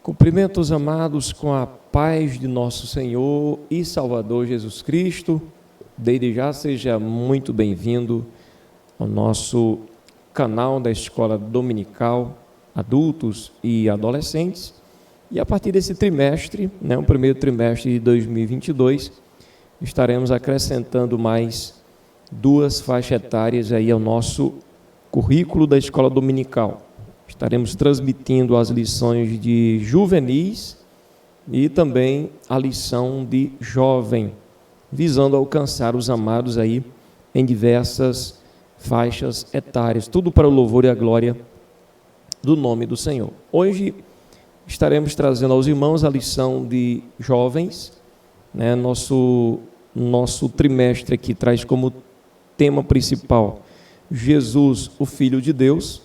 Cumprimento os amados com a paz de nosso Senhor e Salvador Jesus Cristo. Desde já seja muito bem-vindo ao nosso canal da Escola Dominical, adultos e adolescentes. E a partir desse trimestre, o primeiro trimestre de 2022, estaremos acrescentando mais 2 faixas etárias aí ao nosso currículo da Escola Dominical. Estaremos transmitindo as lições de juvenis e também a lição de jovem, visando alcançar os amados aí em diversas faixas etárias, tudo para o louvor e a glória do nome do Senhor. Hoje estaremos trazendo aos irmãos a lição de jovens, Nosso trimestre aqui traz como tema principal Jesus, o Filho de Deus,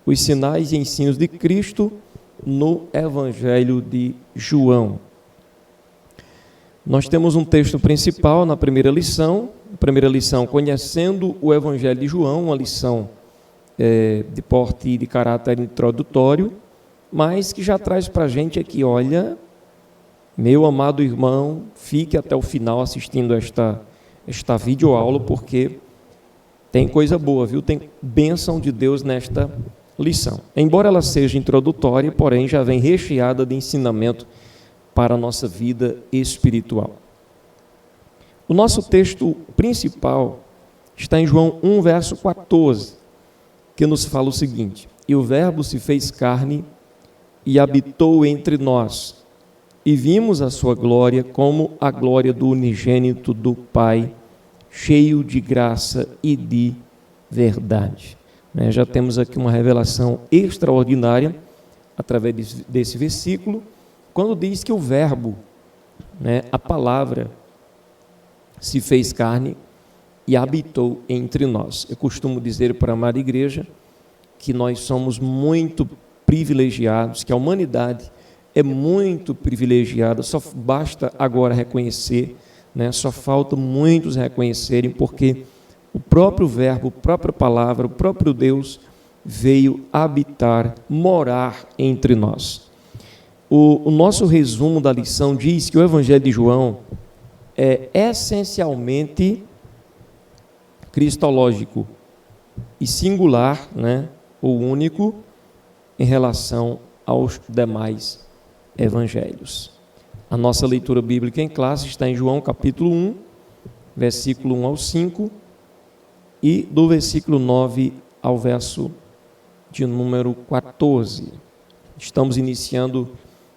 os sinais e ensinos de Cristo no Evangelho de João. Nós temos um texto principal na primeira lição, conhecendo o Evangelho de João, uma lição de porte e de caráter introdutório, mas que já traz para a gente aqui, olha, meu amado irmão, fique até o final assistindo esta videoaula, porque tem coisa boa, viu? Tem bênção de Deus nesta lição. Embora ela seja introdutória, porém já vem recheada de ensinamento para a nossa vida espiritual. O nosso texto principal está em João 1, verso 14, que nos fala o seguinte: E o Verbo se fez carne e habitou entre nós, e vimos a sua glória como a glória do unigênito do Pai, cheio de graça e de verdade. Já temos aqui uma revelação extraordinária através desse versículo, quando diz que o Verbo, a palavra, se fez carne e habitou entre nós. Eu costumo dizer para a amada igreja que nós somos muito privilegiados, que a humanidade é muito privilegiada, só basta agora reconhecer, só falta muitos reconhecerem, porque o próprio Verbo, a própria palavra, o próprio Deus veio habitar, morar entre nós. O nosso resumo da lição diz que o Evangelho de João é essencialmente cristológico e singular, ou único, em relação aos demais evangelhos. A nossa leitura bíblica em classe está em João capítulo 1, versículo 1 ao 5, e do versículo 9 ao verso de número 14. Estamos iniciando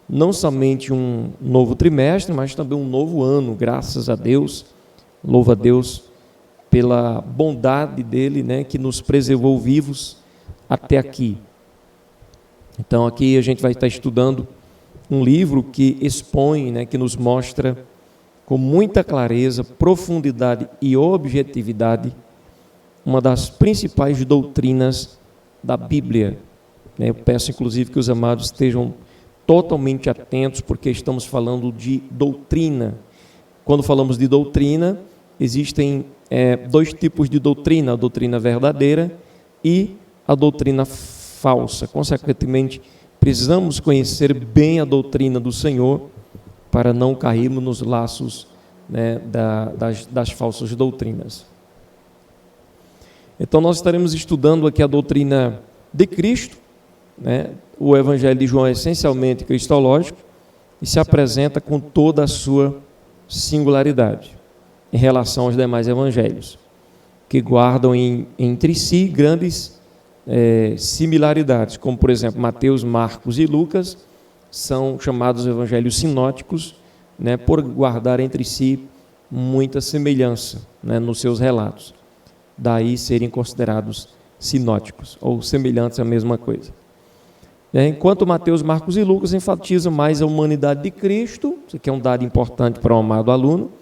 não somente um novo trimestre, mas também um novo ano, graças a Deus. Louva a Deus pela bondade dele, que nos preservou vivos até aqui. Então aqui a gente vai estar estudando um livro que expõe, que nos mostra com muita clareza, profundidade e objetividade uma das principais doutrinas da Bíblia. Eu peço, inclusive, que os amados estejam totalmente atentos, porque estamos falando de doutrina. Quando falamos de doutrina, existem 2 tipos de doutrina: a doutrina verdadeira e a doutrina falsa. Consequentemente, precisamos conhecer bem a doutrina do Senhor para não cairmos nos laços das falsas doutrinas. Então, nós estaremos estudando aqui a doutrina de Cristo. O Evangelho de João é essencialmente cristológico e se apresenta com toda a sua singularidade em relação aos demais evangelhos, que guardam entre si grandes similaridades, como, por exemplo, Mateus, Marcos e Lucas são chamados evangelhos sinóticos, por guardar entre si muita semelhança, nos seus relatos. Daí serem considerados sinóticos, ou semelhantes à mesma coisa. Enquanto Mateus, Marcos e Lucas enfatizam mais a humanidade de Cristo, isso aqui é um dado importante para o amado aluno,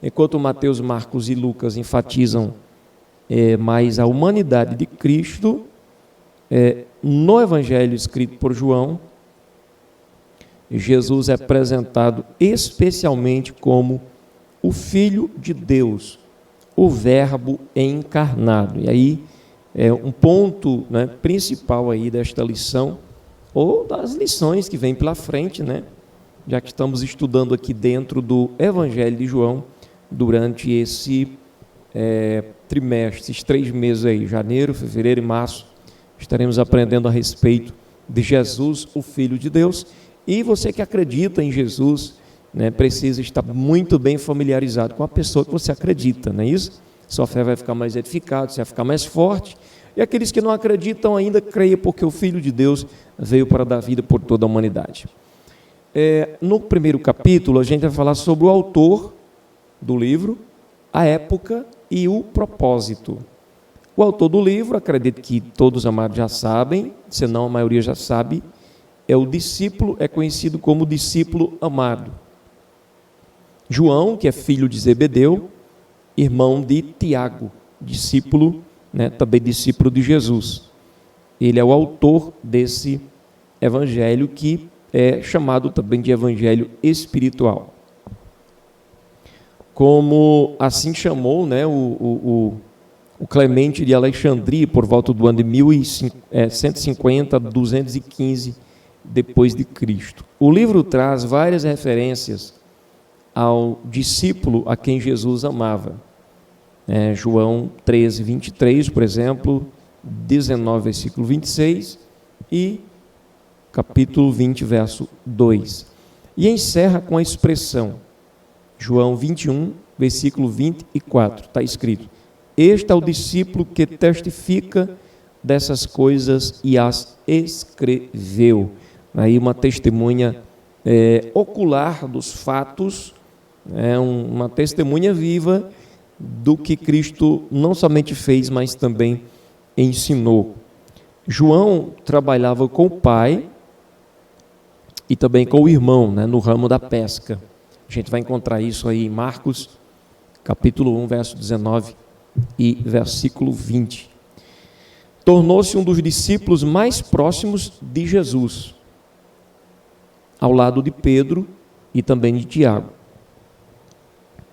enquanto Mateus, Marcos e Lucas enfatizam mais a humanidade de Cristo, no Evangelho escrito por João, Jesus é apresentado especialmente como o Filho de Deus, o Verbo encarnado. E aí, um ponto principal aí desta lição ou das lições que vêm pela frente, né? Já que estamos estudando aqui dentro do Evangelho de João, durante esse trimestre, esses 3 meses aí, janeiro, fevereiro e março, estaremos aprendendo a respeito de Jesus, o Filho de Deus. E você que acredita em Jesus, né, precisa estar muito bem familiarizado com a pessoa que você acredita, não é isso? Sua fé vai ficar mais edificada, você vai ficar mais forte. E aqueles que não acreditam ainda, creia, porque o Filho de Deus veio para dar vida por toda a humanidade. No primeiro capítulo, a gente vai falar sobre o autor do livro, a época e o propósito. O autor do livro, acredito que todos amados já sabem, senão a maioria já sabe, é o discípulo, é conhecido como discípulo amado. João, que é filho de Zebedeu, irmão de Tiago, discípulo, né, também discípulo de Jesus. Ele é o autor desse evangelho que é chamado também de evangelho espiritual. Como assim chamou, né, o Clemente de Alexandria, por volta do ano de 1150 a 215 depois de Cristo. O livro traz várias referências ao discípulo a quem Jesus amava. João 13, 23, por exemplo, 19, versículo 26 e capítulo 20, verso 2. E encerra com a expressão, João 21, versículo 24, está escrito: este é o discípulo que testifica dessas coisas e as escreveu. Aí uma testemunha ocular dos fatos, uma testemunha viva do que Cristo não somente fez, mas também ensinou. João trabalhava com o pai e também com o irmão, né, no ramo da pesca. A gente vai encontrar isso aí em Marcos, capítulo 1, verso 19 e versículo 20. Tornou-se um dos discípulos mais próximos de Jesus, ao lado de Pedro e também de Tiago,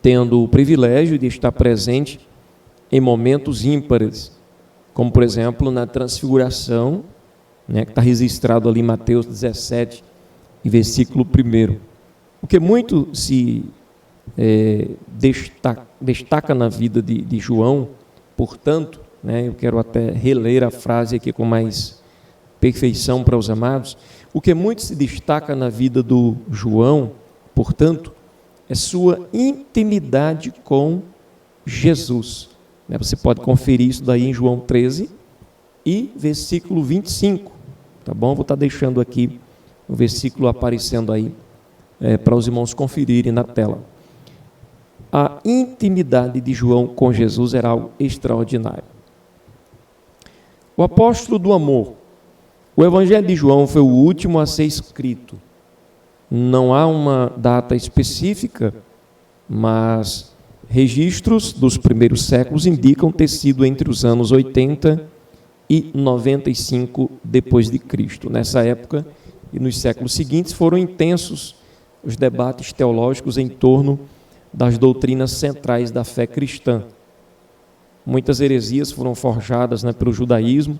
tendo o privilégio de estar presente em momentos ímpares, como por exemplo na transfiguração, né, que está registrado ali em Mateus 17, e versículo 1. O que muito se destaca na vida de João, portanto, né, eu quero até reler a frase aqui com mais perfeição para os amados, o que muito se destaca na vida do João, portanto, é sua intimidade com Jesus. Você pode conferir isso daí em João 13 e versículo 25, tá bom? Vou estar deixando aqui o versículo aparecendo aí para os irmãos conferirem na tela. A intimidade de João com Jesus era algo extraordinário. O apóstolo do amor. O Evangelho de João foi o último a ser escrito. Não há uma data específica, mas registros dos primeiros séculos indicam ter sido entre os anos 80 e 95 depois de Cristo. Nessa época e nos séculos seguintes foram intensos os debates teológicos em torno das doutrinas centrais da fé cristã. Muitas heresias foram forjadas, né, pelo judaísmo,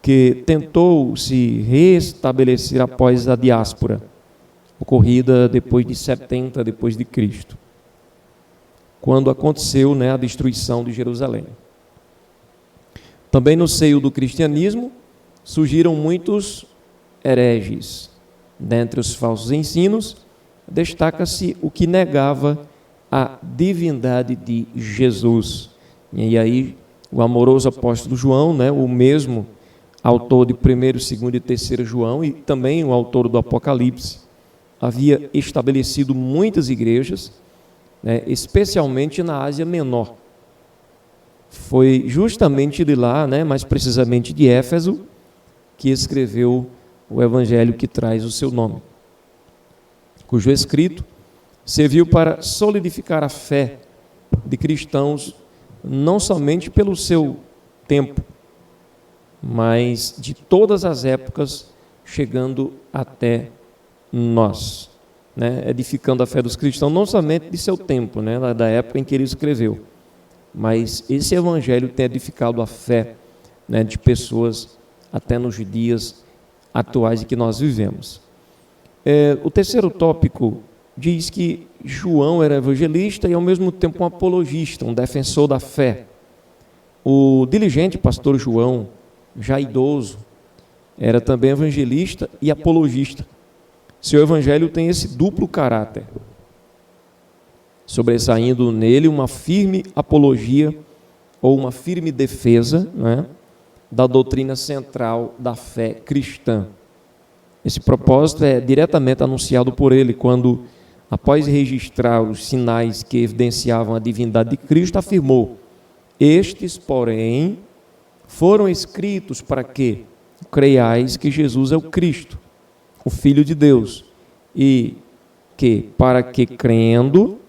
que tentou se restabelecer após a diáspora, ocorrida depois de 70 depois de Cristo, quando aconteceu, né, a destruição de Jerusalém. Também no seio do cristianismo surgiram muitos hereges. Dentre os falsos ensinos, destaca-se o que negava a divindade de Jesus. E aí o amoroso apóstolo João, né, o mesmo autor de 1º, 2º e 3º João, e também o autor do Apocalipse, havia estabelecido muitas igrejas, né, especialmente na Ásia Menor. Foi justamente de lá, né, mais precisamente de Éfeso, que escreveu o evangelho que traz o seu nome, cujo escrito serviu para solidificar a fé de cristãos, não somente pelo seu tempo, mas de todas as épocas, chegando até nós, né? Edificando a fé dos cristãos, não somente de seu tempo, né, da época em que ele escreveu, mas esse evangelho tem edificado a fé, né, de pessoas até nos dias atuais em que nós vivemos. O terceiro tópico diz que João era evangelista e, ao mesmo tempo, um apologista, um defensor da fé. O diligente pastor João, já idoso, era também evangelista e apologista. Seu evangelho tem esse duplo caráter, sobressaindo nele uma firme apologia ou uma firme defesa, né, da doutrina central da fé cristã. Esse propósito é diretamente anunciado por ele quando, após registrar os sinais que evidenciavam a divindade de Cristo, afirmou: estes, porém, foram escritos para que creiais que Jesus é o Cristo, o Filho de Deus, e que, para que crendo,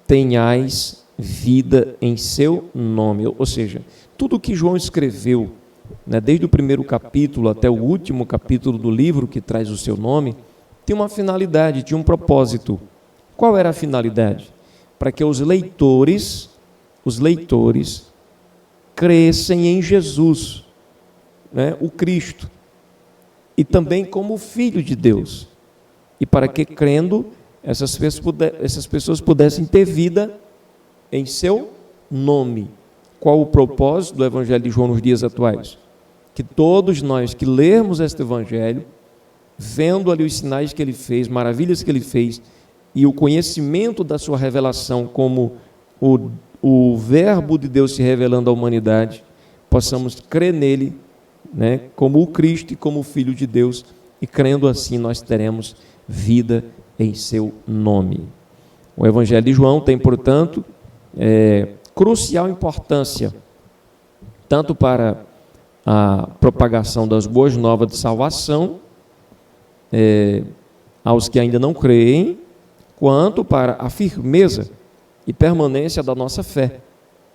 tenhais vida em seu nome. Ou seja, tudo o que João escreveu, né, desde o primeiro capítulo até o último capítulo do livro que traz o seu nome, tem uma finalidade, tinha um propósito. Qual era a finalidade? Para que os leitores crescem em Jesus, né, o Cristo, e também como o Filho de Deus, e para que, crendo, essas pessoas pudessem ter vida em seu nome. Qual o propósito do Evangelho de João nos dias atuais? Que todos nós que lermos este Evangelho, vendo ali os sinais que ele fez, maravilhas que ele fez, e o conhecimento da sua revelação como o Verbo de Deus se revelando à humanidade, possamos crer nele, né, como o Cristo e como o Filho de Deus, e crendo assim nós teremos vida em seu nome. O Evangelho de João tem, portanto, crucial importância, tanto para a propagação das boas novas de salvação aos que ainda não creem, quanto para a firmeza e permanência da nossa fé,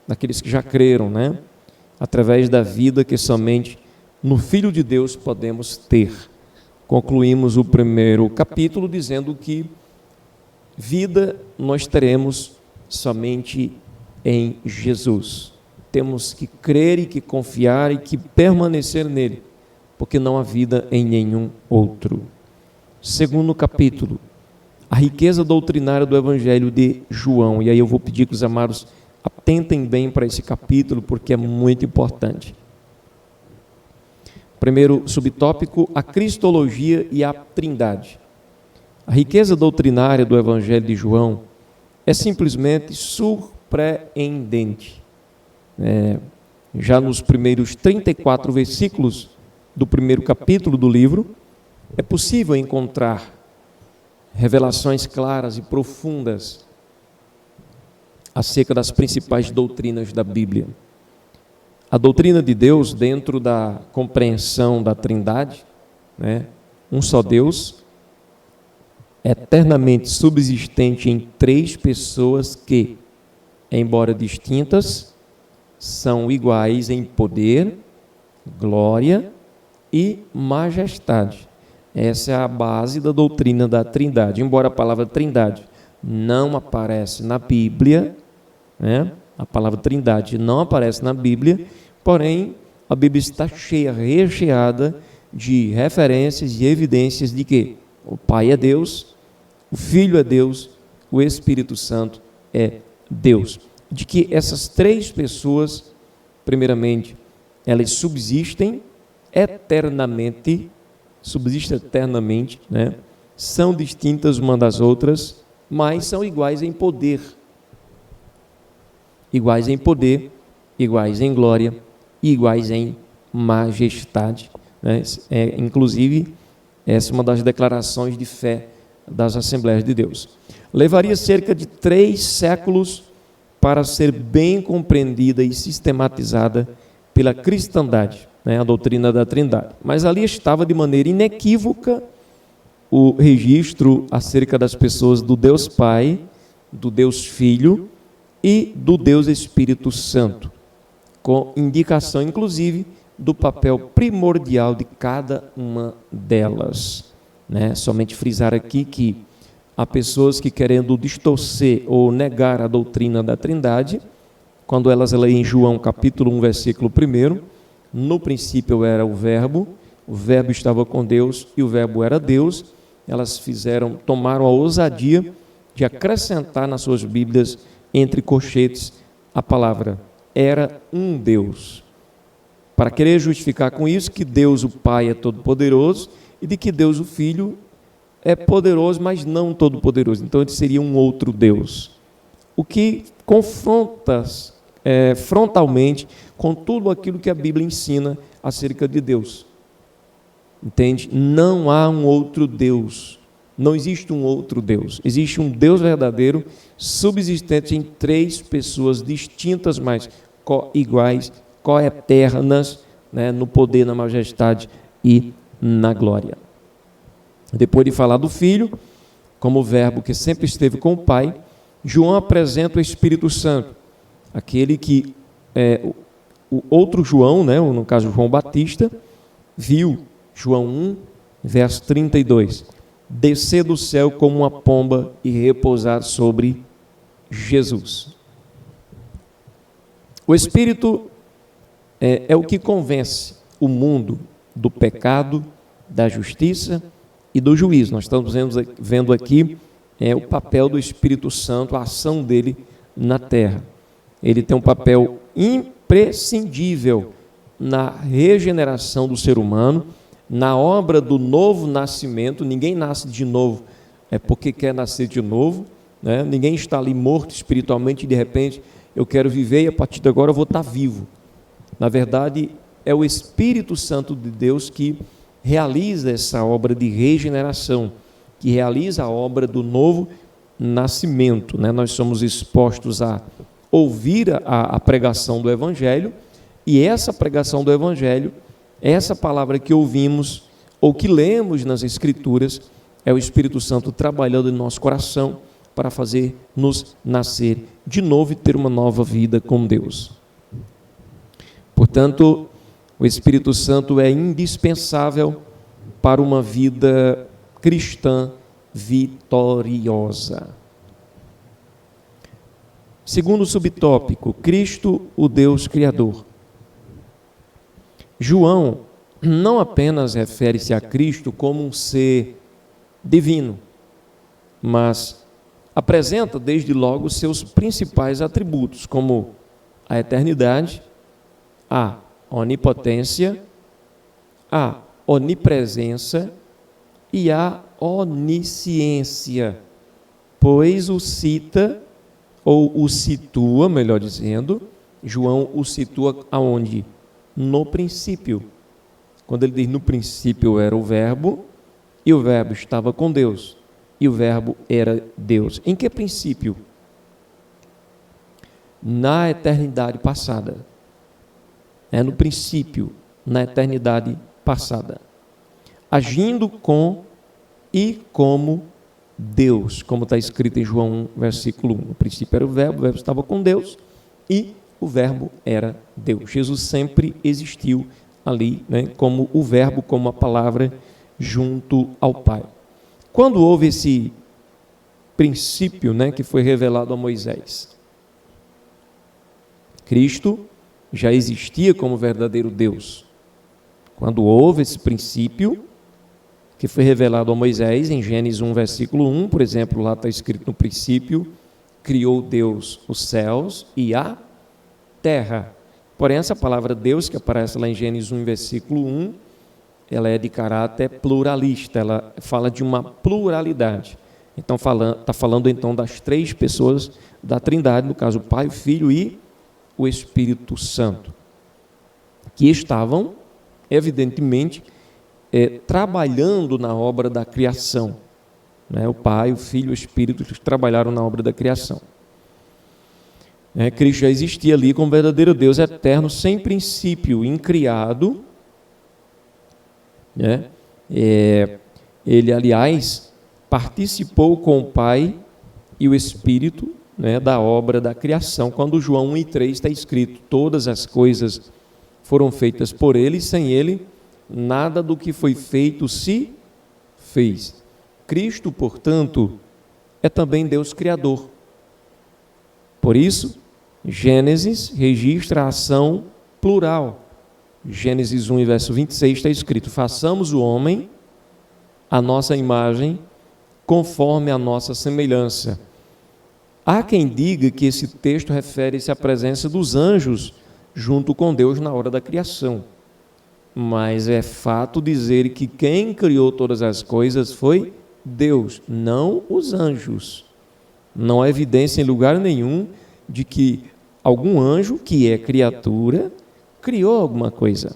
daqueles que já creram, né? Através da vida que somente no Filho de Deus podemos ter. Concluímos o primeiro capítulo dizendo que vida nós teremos somente em Jesus. Temos que crer e que confiar e que permanecer nele, porque não há vida em nenhum outro. Segundo capítulo, a riqueza doutrinária do Evangelho de João. E aí eu vou pedir que os amados atentem bem para esse capítulo, porque é muito importante. Primeiro subtópico, a cristologia e a trindade. A riqueza doutrinária do Evangelho de João é simplesmente surpreendente. Já nos primeiros 34 versículos do primeiro capítulo do livro, é possível encontrar revelações claras e profundas acerca das principais doutrinas da Bíblia. A doutrina de Deus, dentro da compreensão da Trindade, né, um só Deus, eternamente subsistente em três pessoas que, embora distintas, são iguais em poder, glória e majestade. Essa é a base da doutrina da Trindade. Embora a palavra Trindade não aparece na Bíblia, né? A palavra Trindade não aparece na Bíblia, porém a Bíblia está cheia, recheada de referências e evidências de que o Pai é Deus, o Filho é Deus, o Espírito Santo é Deus. De que essas três pessoas, primeiramente, elas subsistem eternamente, né? São distintas uma das outras, mas são iguais em poder. Iguais em poder, iguais em glória, iguais em majestade, né? Inclusive, essa é uma das declarações de fé das Assembleias de Deus. Levaria cerca de 3 séculos para ser bem compreendida e sistematizada pela cristandade, né, a doutrina da Trindade. Mas ali estava de maneira inequívoca o registro acerca das pessoas do Deus Pai, do Deus Filho e do Deus Espírito Santo, com indicação, inclusive, do papel primordial de cada uma delas, né? Somente frisar aqui que há pessoas que, querendo distorcer ou negar a doutrina da Trindade, quando elas leem João capítulo 1, versículo 1, no princípio era o o verbo estava com Deus e o verbo era Deus, elas tomaram a ousadia de acrescentar nas suas Bíblias, entre colchetes, a palavra era um Deus, para querer justificar com isso que Deus o Pai é todo-poderoso e de que Deus o Filho é poderoso, mas não todo-poderoso. Então ele seria um outro Deus, o que confronta frontalmente com tudo aquilo que a Bíblia ensina acerca de Deus. Entende? Não há um outro Deus, não existe um outro Deus, existe um Deus verdadeiro, subsistente em três pessoas distintas, mas iguais, coeternas, né, no poder, na majestade e na glória. Depois de falar do Filho, como o verbo que sempre esteve com o Pai, João apresenta o Espírito Santo, aquele que o outro João, né, no caso João Batista, viu, João 1, verso 32, descer do céu como uma pomba e repousar sobre Jesus. O Espírito é o que convence o mundo do pecado, da justiça e do juízo. Nós estamos vendo aqui o papel do Espírito Santo, a ação dele na terra. Ele tem um papel imprescindível na regeneração do ser humano, na obra do novo nascimento. Ninguém nasce de novo porque quer nascer de novo, né? Ninguém está ali morto espiritualmente e de repente eu quero viver e a partir de agora eu vou estar vivo. Na verdade, é o Espírito Santo de Deus que realiza essa obra de regeneração, que realiza a obra do novo nascimento, né? Nós somos expostos a ouvir a pregação do Evangelho, e essa pregação do Evangelho, essa palavra que ouvimos ou que lemos nas Escrituras, é o Espírito Santo trabalhando em nosso coração para fazer nos nascer de novo e ter uma nova vida com Deus. Portanto, o Espírito Santo é indispensável para uma vida cristã vitoriosa. Segundo subtópico, Cristo, o Deus Criador. João não apenas refere-se a Cristo como um ser divino, mas apresenta desde logo seus principais atributos, como a eternidade, a onipotência, a onipresença e a onisciência, pois o cita, ou o situa, melhor dizendo, João o situa aonde? No princípio. Quando ele diz no princípio era o verbo, e o verbo estava com Deus, e o verbo era Deus. Em que princípio? Na eternidade passada. No princípio, na eternidade passada. Agindo com e como Deus, como está escrito em João 1, versículo 1. No princípio era o verbo estava com Deus e o verbo era Deus. Jesus sempre existiu ali, né, como o verbo, como a palavra, junto ao Pai. Quando houve esse princípio, né, que foi revelado a Moisés? Cristo já existia como verdadeiro Deus. Quando houve esse princípio, que foi revelado a Moisés, em Gênesis 1, versículo 1, por exemplo, lá está escrito: no princípio, criou Deus os céus e a terra. Porém, essa palavra Deus, que aparece lá em Gênesis 1, versículo 1, ela é de caráter pluralista, ela fala de uma pluralidade. Então, está falando então das três pessoas da Trindade, no caso o Pai, o Filho e o Espírito Santo, que estavam, evidentemente, trabalhando na obra da criação. Né? O Pai, o Filho e o Espírito trabalharam na obra da criação. Cristo já existia ali como verdadeiro Deus eterno, sem princípio, incriado. Ele, aliás, participou com o Pai e o Espírito, né, da obra da criação. Quando João 1:3 está escrito: todas as coisas foram feitas por ele, e sem ele nada do que foi feito se fez. Cristo, portanto, é também Deus Criador. Por isso, Gênesis registra a ação plural. Gênesis 1, verso 26, está escrito: façamos o homem a nossa imagem, conforme a nossa semelhança. Há quem diga que esse texto refere-se à presença dos anjos junto com Deus na hora da criação. Mas é fato dizer que quem criou todas as coisas foi Deus, não os anjos. Não há evidência em lugar nenhum de que algum anjo, que é criatura, criou alguma coisa.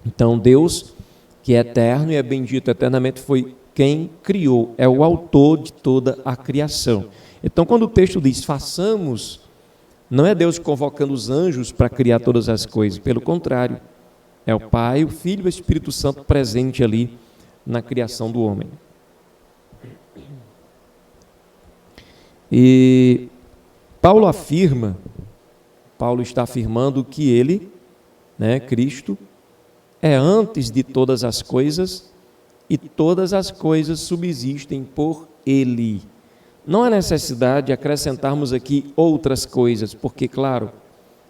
Então Deus, que é eterno e é bendito eternamente, foi quem criou, é o autor de toda a criação. Então, quando o texto diz façamos, não é Deus convocando os anjos para criar todas as coisas, pelo contrário, é o Pai, o Filho e o Espírito Santo presente ali na criação do homem. E Paulo está afirmando que ele, Cristo, é antes de todas as coisas e todas as coisas subsistem por ele. Não há necessidade de acrescentarmos aqui outras coisas, porque, claro,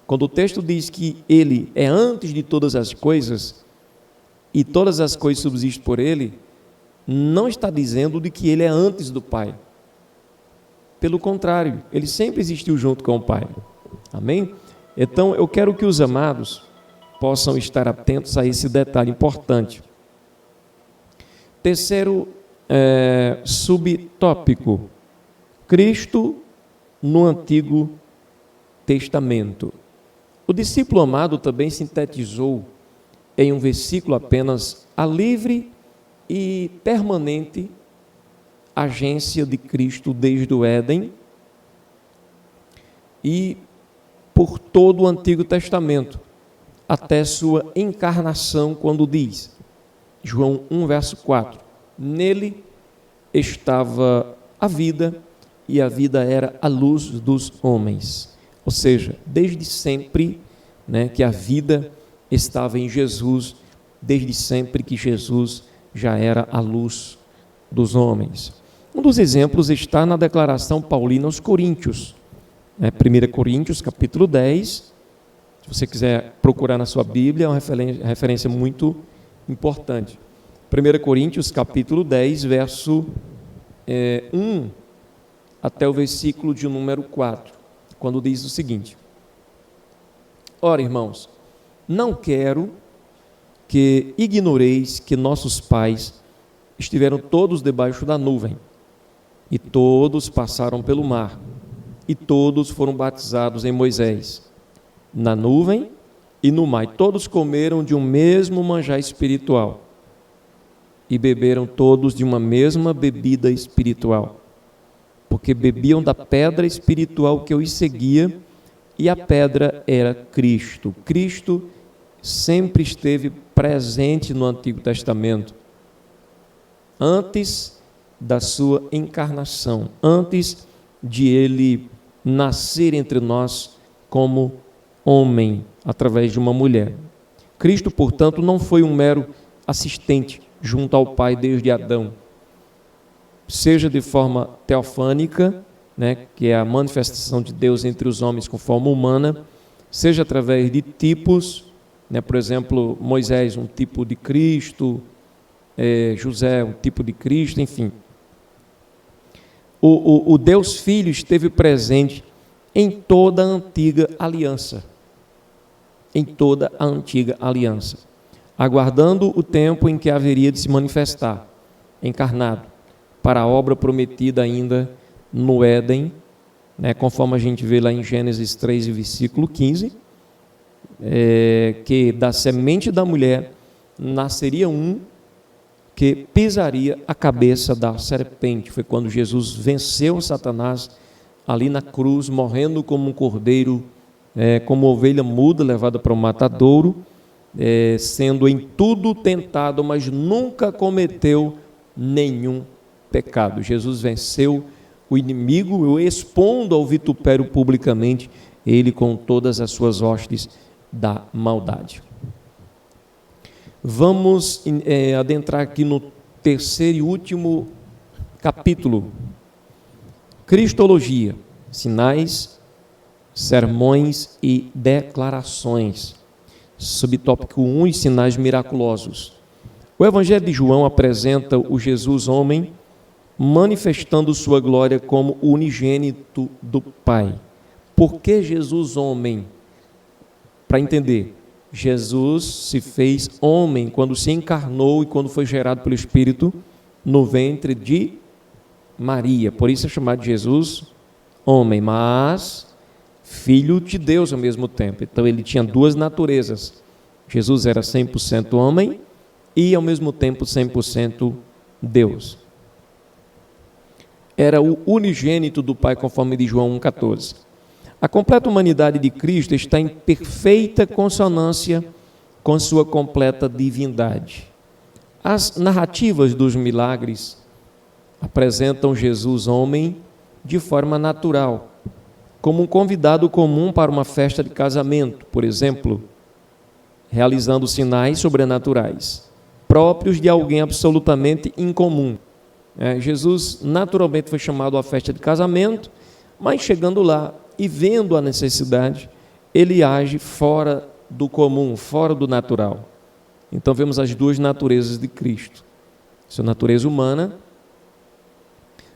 quando o texto diz que ele é antes de todas as coisas e todas as coisas subsistem por ele, não está dizendo de que ele é antes do Pai. Pelo contrário, ele sempre existiu junto com o Pai. Amém? Então, eu quero que os amados possam estar atentos a esse detalhe importante. Terceiro subtópico: Cristo no Antigo Testamento. O discípulo amado também sintetizou em um versículo apenas a livre e permanente agência de Cristo desde o Éden e por todo o Antigo Testamento, até sua encarnação, quando diz, João 1, verso 4, nele estava a vida, e a vida era a luz dos homens. Ou seja, desde sempre, que a vida estava em Jesus, desde sempre que Jesus já era a luz dos homens. Um dos exemplos está na declaração paulina aos Coríntios, 1 Coríntios, capítulo 10, se você quiser procurar na sua Bíblia, é uma referência muito importante. 1 Coríntios, capítulo 10, verso 1 até o versículo de número 4, quando diz o seguinte: ora, irmãos, não quero que ignoreis que nossos pais estiveram todos debaixo da nuvem, e todos passaram pelo mar, e todos foram batizados em Moisés, na nuvem e no mar. E todos comeram de um mesmo manjar espiritual, e beberam todos de uma mesma bebida espiritual, porque bebiam da pedra espiritual que os seguia, e a pedra era Cristo. Cristo sempre esteve presente no Antigo Testamento, antes da sua encarnação, antes de ele nascer entre nós como homem, através de uma mulher. Cristo, portanto, não foi um mero assistente junto ao Pai desde Adão, seja de forma teofânica, que é a manifestação de Deus entre os homens com forma humana, seja através de tipos, por exemplo, Moisés, um tipo de Cristo, José, um tipo de Cristo, enfim. O Deus Filho esteve presente em toda a antiga aliança, aguardando o tempo em que haveria de se manifestar, encarnado, para a obra prometida ainda no Éden, conforme a gente vê lá em Gênesis 3, versículo 15, que da semente da mulher nasceria um que pisaria a cabeça da serpente. Foi quando Jesus venceu Satanás ali na cruz, morrendo como um cordeiro, como ovelha muda levada para o matadouro, sendo em tudo tentado, mas nunca cometeu nenhum pecado. Jesus venceu o inimigo, expondo ao vitupério publicamente, ele com todas as suas hostes da maldade. Vamos adentrar aqui no terceiro e último capítulo, Cristologia, sinais, sermões e declarações. Subtópico 1, os sinais miraculosos. O Evangelho de João apresenta o Jesus homem manifestando sua glória como o unigênito do Pai. Por que Jesus homem? Para entender, Jesus se fez homem quando se encarnou e quando foi gerado pelo Espírito no ventre de Maria. Por isso é chamado de Jesus homem, mas filho de Deus ao mesmo tempo. Então ele tinha duas naturezas. Jesus era 100% homem e ao mesmo tempo 100% Deus. Era o unigênito do Pai, conforme de João 1,14. A completa humanidade de Cristo está em perfeita consonância com sua completa divindade. As narrativas dos milagres apresentam Jesus homem de forma natural, como um convidado comum para uma festa de casamento, por exemplo, realizando sinais sobrenaturais, próprios de alguém absolutamente incomum. Jesus naturalmente foi chamado à festa de casamento, mas chegando lá e vendo a necessidade, ele age fora do comum, fora do natural. Então vemos as duas naturezas de Cristo. Sua natureza humana,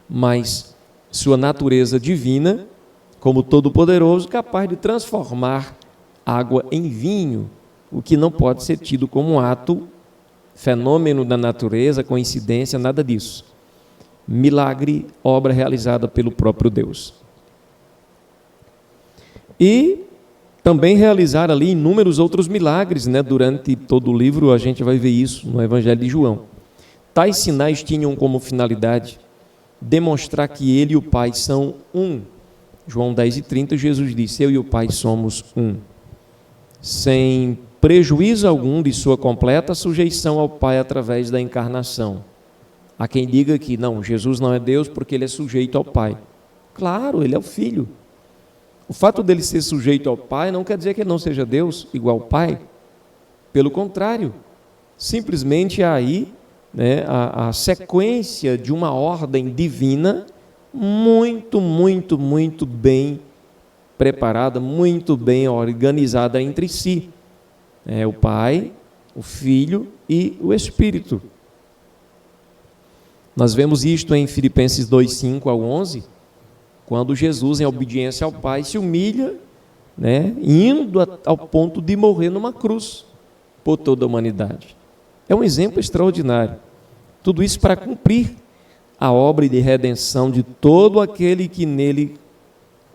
mas sua natureza divina, como Todo-Poderoso, capaz de transformar água em vinho, o que não pode ser tido como um ato, fenômeno da natureza, coincidência, nada disso. Milagre, obra realizada pelo próprio Deus. E também realizar ali inúmeros outros milagres, durante todo o livro a gente vai ver isso no Evangelho de João. Tais sinais tinham como finalidade demonstrar que ele e o Pai são um. João 10:30, Jesus disse: eu e o Pai somos um. Sem prejuízo algum de sua completa sujeição ao Pai através da encarnação. Há quem diga que não, Jesus não é Deus porque ele é sujeito ao Pai. Claro, ele é o Filho. O fato dele ser sujeito ao Pai não quer dizer que ele não seja Deus igual ao Pai. Pelo contrário, simplesmente há aí a sequência de uma ordem divina muito, muito, muito bem preparada, muito bem organizada entre si. O Pai, o Filho e o Espírito. Nós vemos isto em Filipenses 2:5-11, quando Jesus, em obediência ao Pai, se humilha, indo ao ponto de morrer numa cruz por toda a humanidade. É um exemplo extraordinário. Tudo isso para cumprir a obra de redenção de todo aquele que nele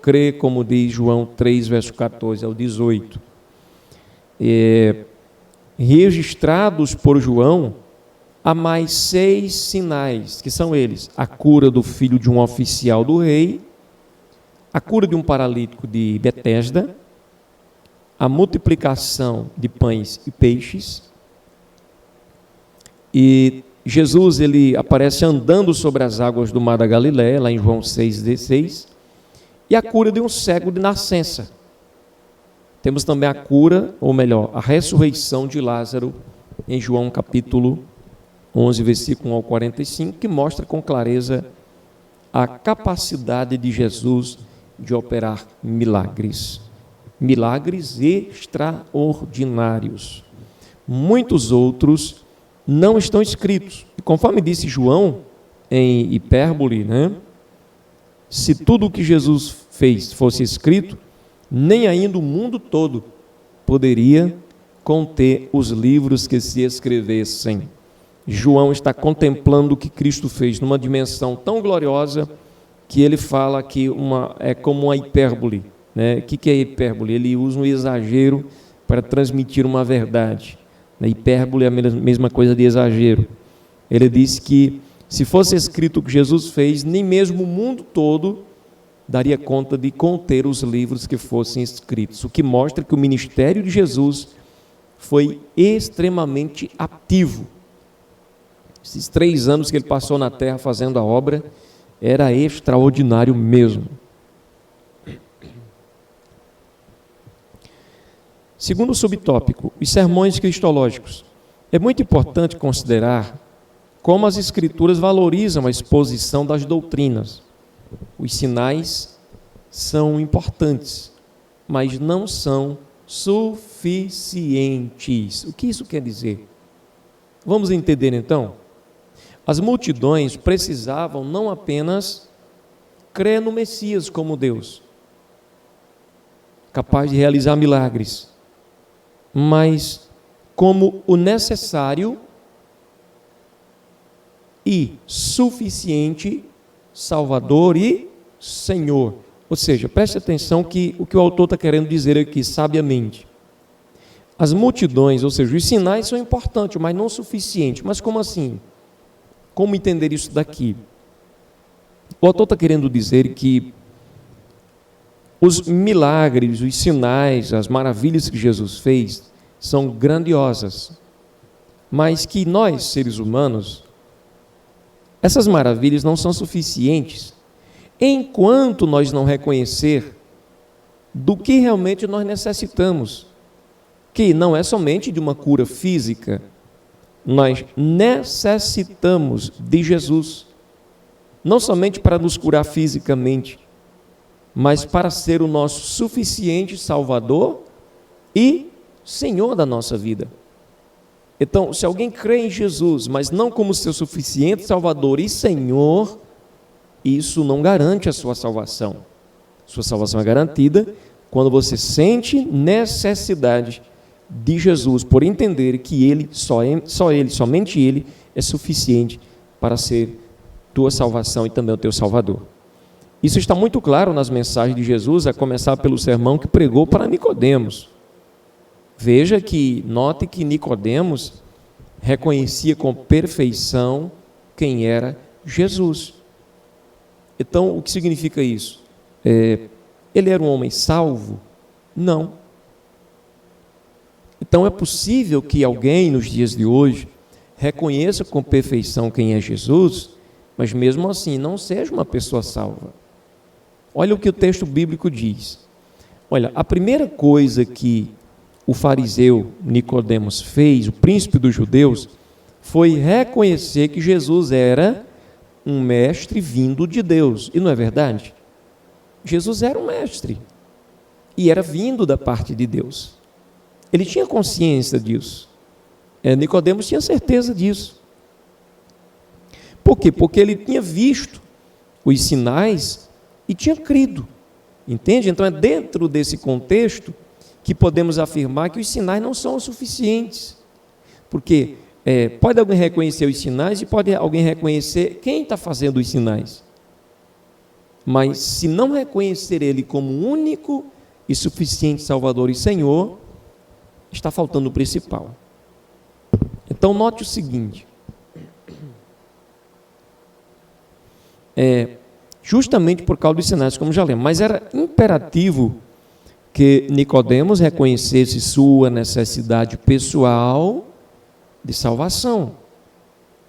crê, como diz João 3, verso 14 ao 18. Registrados por João, há mais 6 sinais, que são eles: a cura do filho de um oficial do rei, a cura de um paralítico de Betesda, a multiplicação de pães e peixes, e Jesus ele aparece andando sobre as águas do mar da Galileia, lá em João 6,16, e a cura de um cego de nascença. Temos também a cura, ou melhor, a ressurreição de Lázaro, em João capítulo 11, versículo 1 ao 45, que mostra com clareza a capacidade de Jesus de operar milagres. Milagres extraordinários. Muitos outros não estão escritos. E conforme disse João, em hipérbole, se tudo o que Jesus fez fosse escrito, nem ainda o mundo todo poderia conter os livros que se escrevessem. João está contemplando o que Cristo fez numa dimensão tão gloriosa que ele fala que é como uma hipérbole. O que é hipérbole? Ele usa um exagero para transmitir uma verdade. Hipérbole é a mesma coisa de exagero. Ele disse que se fosse escrito o que Jesus fez, nem mesmo o mundo todo daria conta de conter os livros que fossem escritos, o que mostra que o ministério de Jesus foi extremamente ativo. Esses 3 anos que ele passou na terra fazendo a obra, era extraordinário mesmo. Segundo subtópico, os sermões cristológicos. É muito importante considerar como as Escrituras valorizam a exposição das doutrinas. Os sinais são importantes, mas não são suficientes. O que isso quer dizer? Vamos entender então? As multidões precisavam não apenas crer no Messias como Deus, capaz de realizar milagres, mas como o necessário e suficiente Salvador e Senhor. Ou seja, preste atenção que o autor está querendo dizer aqui, sabiamente. As multidões, ou seja, os sinais são importantes, mas não suficientes. Mas como assim? Como entender isso daqui? O autor está querendo dizer que os milagres, os sinais, as maravilhas que Jesus fez são grandiosas, mas que nós, seres humanos, essas maravilhas não são suficientes enquanto nós não reconhecer do que realmente nós necessitamos, que não é somente de uma cura física. Nós necessitamos de Jesus, não somente para nos curar fisicamente, mas para ser o nosso suficiente Salvador e Senhor da nossa vida. Então, se alguém crê em Jesus, mas não como seu suficiente Salvador e Senhor, isso não garante a sua salvação. Sua salvação é garantida quando você sente necessidade de Jesus, por entender que Ele, somente Ele, é suficiente para ser tua salvação e também o teu Salvador. Isso está muito claro nas mensagens de Jesus, a começar pelo sermão que pregou para Nicodemos. Note que Nicodemos reconhecia com perfeição quem era Jesus. Então, o que significa isso? Ele era um homem salvo? Não. Então, é possível que alguém, nos dias de hoje, reconheça com perfeição quem é Jesus, mas mesmo assim não seja uma pessoa salva. Olha o que o texto bíblico diz. Olha, a primeira coisa que o fariseu Nicodemos fez, o príncipe dos judeus, foi reconhecer que Jesus era um mestre vindo de Deus. E não é verdade? Jesus era um mestre e era vindo da parte de Deus. Ele tinha consciência disso. Nicodemos tinha certeza disso. Por quê? Porque ele tinha visto os sinais e tinha crido. Entende? Então é dentro desse contexto que podemos afirmar que os sinais não são o suficientes. Porque pode alguém reconhecer os sinais e pode alguém reconhecer quem está fazendo os sinais. Mas se não reconhecer Ele como único e suficiente Salvador e Senhor, está faltando o principal. Então note o seguinte. Justamente por causa dos sinais, como já lemos, mas era imperativo que Nicodemos reconhecesse sua necessidade pessoal de salvação.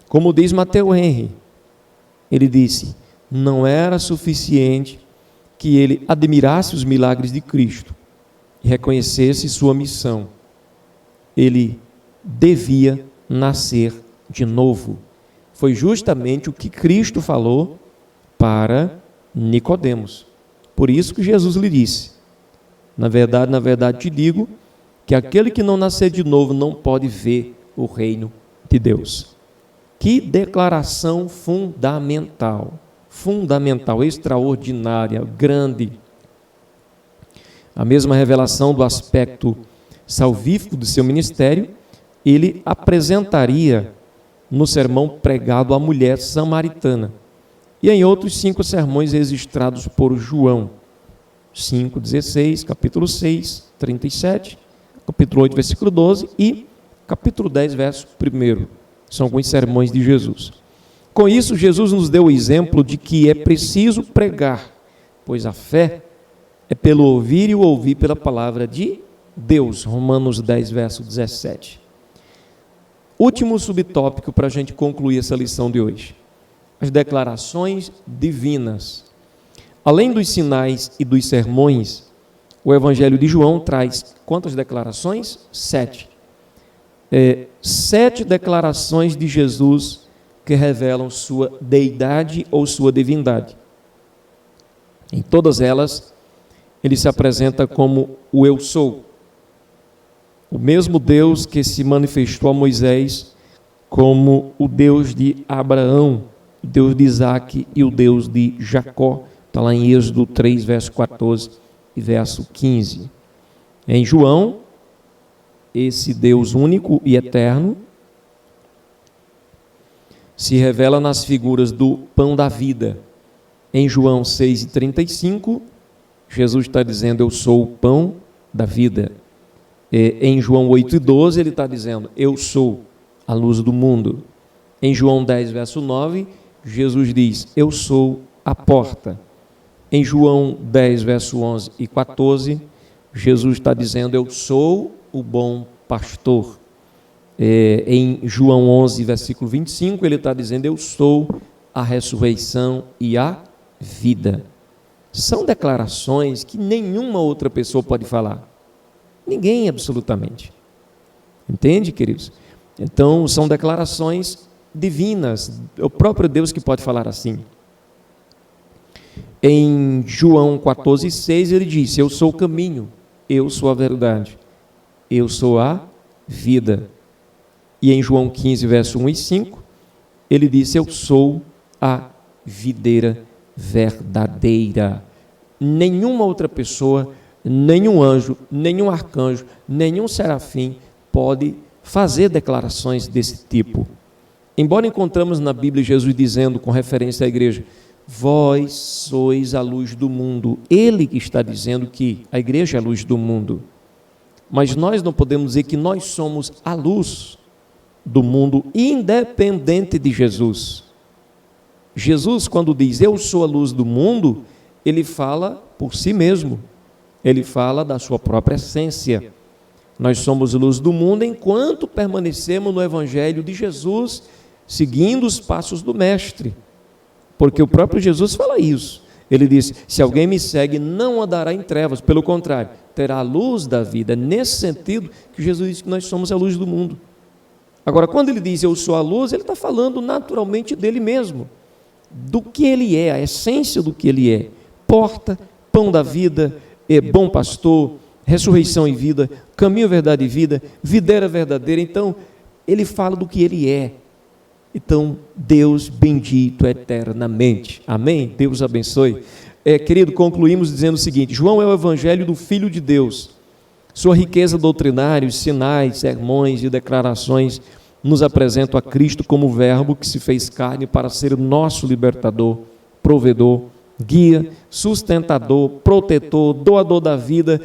Como diz Matthew Henry, ele disse, não era suficiente que ele admirasse os milagres de Cristo e reconhecesse sua missão. Ele devia nascer de novo. Foi justamente o que Cristo falou para Nicodemos. Por isso que Jesus lhe disse, na verdade te digo, que aquele que não nascer de novo não pode ver o reino de Deus. Que declaração fundamental, extraordinária, grande. A mesma revelação do aspecto salvífico do seu ministério, ele apresentaria no sermão pregado à mulher samaritana e em outros 5 sermões registrados por João. 5:16, capítulo 6, 37, capítulo 8, versículo 12 e capítulo 10, verso 1. São alguns sermões de Jesus. Com isso, Jesus nos deu o exemplo de que é preciso pregar, pois a fé é pelo ouvir e o ouvir pela palavra de Deus. Romanos 10, verso 17. Último subtópico para a gente concluir essa lição de hoje. As declarações divinas. Além dos sinais e dos sermões, o Evangelho de João traz quantas declarações? 7. 7 declarações de Jesus que revelam sua deidade ou sua divindade. Em todas elas, ele se apresenta como o Eu Sou. O mesmo Deus que se manifestou a Moisés como o Deus de Abraão, o Deus de Isaac e o Deus de Jacó. Está lá em Êxodo 3, verso 14 e verso 15. Em João, esse Deus único e eterno se revela nas figuras do pão da vida. Em João 6,35, Jesus está dizendo, eu sou o pão da vida. Em João 8,12, ele está dizendo, eu sou a luz do mundo. Em João 10, verso 9, Jesus diz, eu sou a porta. Em João 10, verso 11 e 14, Jesus está dizendo, eu sou o bom pastor. Em João 11, versículo 25, ele está dizendo, eu sou a ressurreição e a vida. São declarações que nenhuma outra pessoa pode falar. Ninguém, absolutamente. Entende, queridos? Então, são declarações divinas, é o próprio Deus que pode falar assim. Em João 14, 6, ele disse, eu sou o caminho, eu sou a verdade, eu sou a vida. E em João 15, verso 1 e 5, ele disse, eu sou a videira verdadeira. Nenhuma outra pessoa, nenhum anjo, nenhum arcanjo, nenhum serafim pode fazer declarações desse tipo. Embora encontramos na Bíblia Jesus dizendo, com referência à igreja, vós sois a luz do mundo. Ele que está dizendo que a igreja é a luz do mundo. Mas nós não podemos dizer que nós somos a luz do mundo, independente de Jesus. Jesus, quando diz, eu sou a luz do mundo, ele fala por si mesmo. Ele fala da sua própria essência. Nós somos luz do mundo enquanto permanecemos no Evangelho de Jesus, seguindo os passos do Mestre. Porque o próprio Jesus fala isso. Ele disse, se alguém me segue, não andará em trevas, pelo contrário, terá a luz da vida. É nesse sentido que Jesus diz que nós somos a luz do mundo. Agora, quando ele diz, eu sou a luz, ele está falando naturalmente dele mesmo, do que ele é, a essência do que ele é. Porta, pão da vida, bom pastor, ressurreição e vida, caminho, verdade e vida, videira verdadeira. Então, ele fala do que ele é. Então, Deus bendito eternamente. Amém? Deus abençoe. Querido, concluímos dizendo o seguinte, João é o evangelho do Filho de Deus. Sua riqueza doutrinária, os sinais, sermões e declarações nos apresentam a Cristo como o verbo que se fez carne para ser nosso libertador, provedor, guia, sustentador, protetor, doador da vida,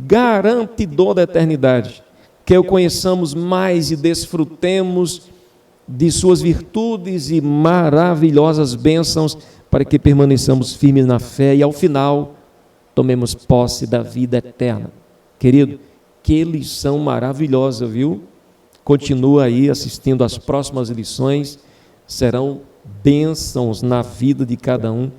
garantidor da eternidade. Que o conheçamos mais e desfrutemos de suas virtudes e maravilhosas bênçãos, para que permaneçamos firmes na fé e, ao final, tomemos posse da vida eterna. Querido, que lição maravilhosa, viu? Continua aí assistindo às próximas lições, serão bênçãos na vida de cada um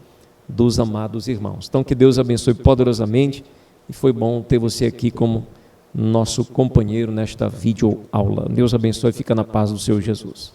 dos amados irmãos. Então, que Deus abençoe poderosamente, e foi bom ter você aqui como nosso companheiro nesta videoaula. Deus abençoe e fica na paz do Senhor Jesus.